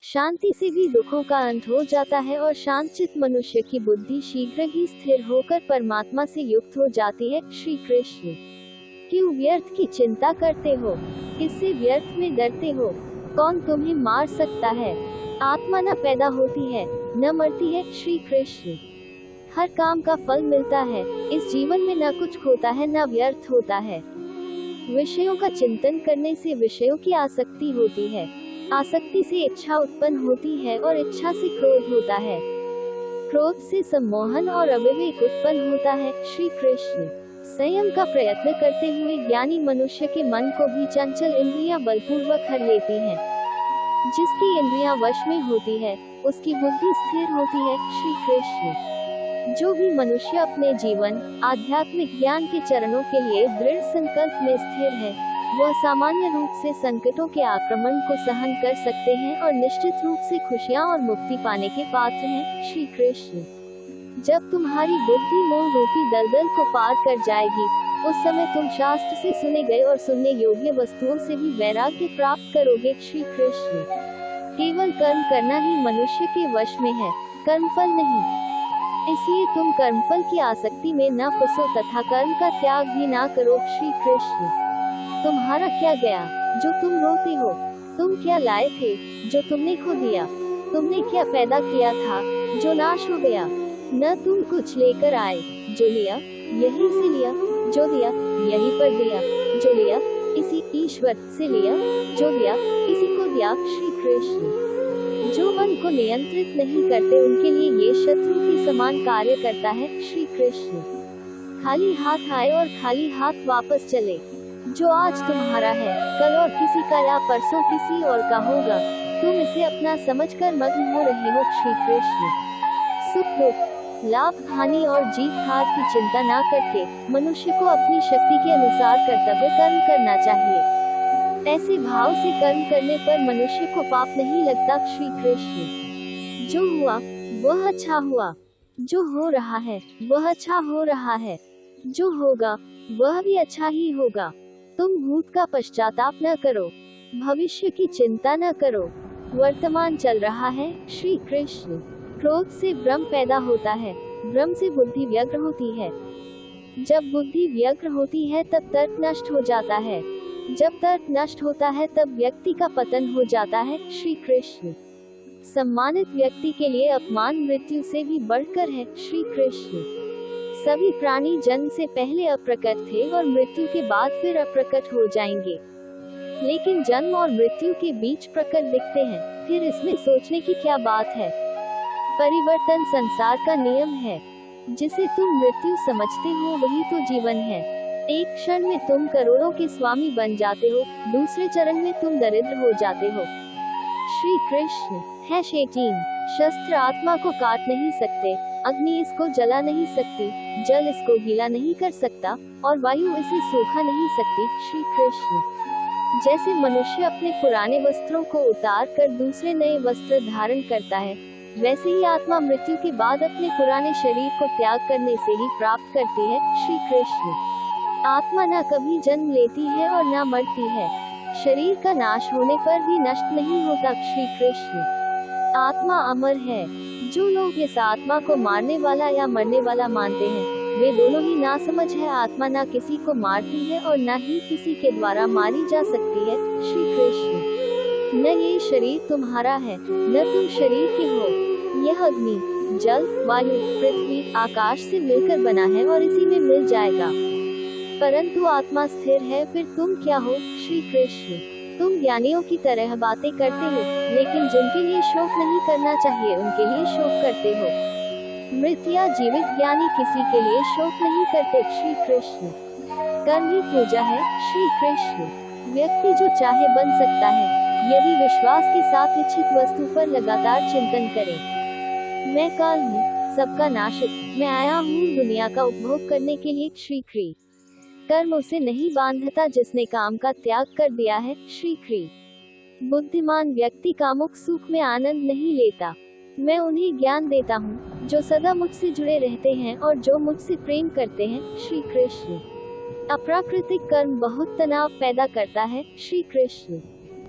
शांति से भी दुखों का अंत हो जाता है और शांतचित्त मनुष्य की बुद्धि शीघ्र ही स्थिर होकर परमात्मा से युक्त हो जाती है। श्री कृष्ण। क्यों व्यर्थ की चिंता करते हो? किससे व्यर्थ में डरते हो? कौन तुम्हें मार सकता है? आत्मा न पैदा होती है न मरती है। श्री कृष्ण। हर काम का फल मिलता है। इस जीवन में न कुछ खोता है न व्यर्थ होता है। विषयों का चिंतन करने से विषयों की आसक्ति होती है। आसक्ति से इच्छा उत्पन्न होती है और इच्छा से क्रोध होता है। क्रोध से सम्मोहन और अविवेक उत्पन्न होता है। श्री कृष्ण। संयम का प्रयत्न करते हुए ज्ञानी मनुष्य के मन को भी चंचल इंद्रियां बलपूर्वक हर लेती हैं। जिसकी इंद्रियां वश में होती है उसकी बुद्धि स्थिर होती है। श्री कृष्ण। जो भी मनुष्य अपने जीवन आध्यात्मिक ज्ञान के चरणों के लिए दृढ़ संकल्प में स्थिर है, वह सामान्य रूप से संकटों के आक्रमण को सहन कर सकते हैं और निश्चित रूप से खुशियां और मुक्ति पाने के पात्र हैं। श्री कृष्ण। जब तुम्हारी बुद्धि मोह रूपी दलदल को पार कर जाएगी, उस समय तुम शास्त्र से सुने गए और सुनने योग्य वस्तुओं से भी वैराग्य प्राप्त करोगे। श्री कृष्ण। केवल कर्म करना ही मनुष्य के वश में है, कर्मफल नहीं। इसलिए तुम कर्मफल की आसक्ति में न फंसो तथा कर्म का त्याग भी ना करो। श्री कृष्ण। तुम्हारा क्या गया जो तुम रोते हो? तुम क्या लाए थे जो तुमने खो दिया? तुमने क्या पैदा किया था जो नाश हो गया? न तुम कुछ लेकर आए, जो लिया यहीं से लिया, जो दिया यहीं पर दिया, जो लिया इसी ईश्वर से लिया, जो दिया इसी को दिया। श्री कृष्ण। जो मन को नियंत्रित नहीं करते उनके लिए ये शत्रु के समान कार्य करता है। श्री कृष्ण। खाली हाथ आए और खाली हाथ वापस चले। जो आज तुम्हारा है कल और किसी का या परसों किसी और का होगा। तुम इसे अपना समझकर मग्न हो रहे हो। श्री कृष्ण। सुख दुख लाभ हानि और जीत हार की चिंता न करके मनुष्य को अपनी शक्ति के अनुसार कर्तव्य कर्म करना चाहिए। ऐसे भाव से कर्म करने पर मनुष्य को पाप नहीं लगता। श्री कृष्ण। जो हुआ वह अच्छा हुआ, जो हो रहा है वह अच्छा हो रहा है, जो होगा वह भी अच्छा ही होगा। तुम भूत का पश्चाताप न करो, भविष्य की चिंता न करो, वर्तमान चल रहा है। श्री कृष्ण। क्रोध से भ्रम पैदा होता है, भ्रम से बुद्धि व्यग्र होती है। जब बुद्धि व्यग्र होती है तब तर्क नष्ट हो जाता है। जब तर्क नष्ट होता है तब व्यक्ति का पतन हो जाता है। श्री कृष्ण। सम्मानित व्यक्ति के लिए अपमान मृत्यु से भी बढ़कर है। श्री कृष्ण। सभी प्राणी जन्म से पहले अप्रकट थे और मृत्यु के बाद फिर अप्रकट हो जाएंगे, लेकिन जन्म और मृत्यु के बीच प्रकट दिखते हैं। फिर इसमें सोचने की क्या बात है? परिवर्तन संसार का नियम है। जिसे तुम मृत्यु समझते हो वही तो जीवन है। एक क्षण में तुम करोड़ों के स्वामी बन जाते हो, दूसरे चरण में तुम दरिद्र हो जाते हो। श्री कृष्ण। है 18। शस्त्र आत्मा को काट नहीं सकते, अग्नि इसको जला नहीं सकती, जल इसको गीला नहीं कर सकता और वायु इसे सूखा नहीं सकती। श्री कृष्ण। जैसे मनुष्य अपने पुराने वस्त्रों को उतार कर दूसरे नए वस्त्र धारण करता है, वैसे ही आत्मा मृत्यु के बाद अपने पुराने शरीर को त्याग करने से ही प्राप्त करती है। श्री कृष्ण। आत्मा न कभी जन्म लेती है और न मरती है। शरीर का नाश होने पर भी नष्ट नहीं होता। श्री कृष्ण। आत्मा अमर है। जो लोग इस आत्मा को मारने वाला या मरने वाला मानते हैं, वे दोनों ही नासमझ है। आत्मा न किसी को मारती है और न ही किसी के द्वारा मारी जा सकती है। श्री कृष्ण। न ये शरीर तुम्हारा है न तुम शरीर के हो। यह अग्नि जल वायु पृथ्वी आकाश से मिलकर बना है और इसी में मिल जाएगा। परंतु आत्मा स्थिर है। फिर तुम क्या हो? श्री कृष्ण। तुम ज्ञानियों की तरह बातें करते हो, लेकिन जिनके लिए शोक नहीं करना चाहिए उनके लिए शोक करते हो। मृत या जीवित ज्ञानी किसी के लिए शोक नहीं करते। श्री कृष्ण। कर्म ही पूजा है। श्री कृष्ण। व्यक्ति जो चाहे बन सकता है, यदि विश्वास के साथ इच्छित वस्तु पर लगातार चिंतन करे। मैं काल हूँ, सबका नाशक, मैं आया हूँ दुनिया का उपभोग करने के लिए। श्री कृष्ण। कर्म उसे नहीं बांधता जिसने काम का त्याग कर दिया है। श्री कृष्ण। बुद्धिमान व्यक्ति कामुक सुख में आनंद नहीं लेता। मैं उन्हें ज्ञान देता हूँ जो सदा मुझसे जुड़े रहते हैं और जो मुझसे प्रेम करते हैं। श्री कृष्ण। अप्राकृतिक कर्म बहुत तनाव पैदा करता है। श्री कृष्ण।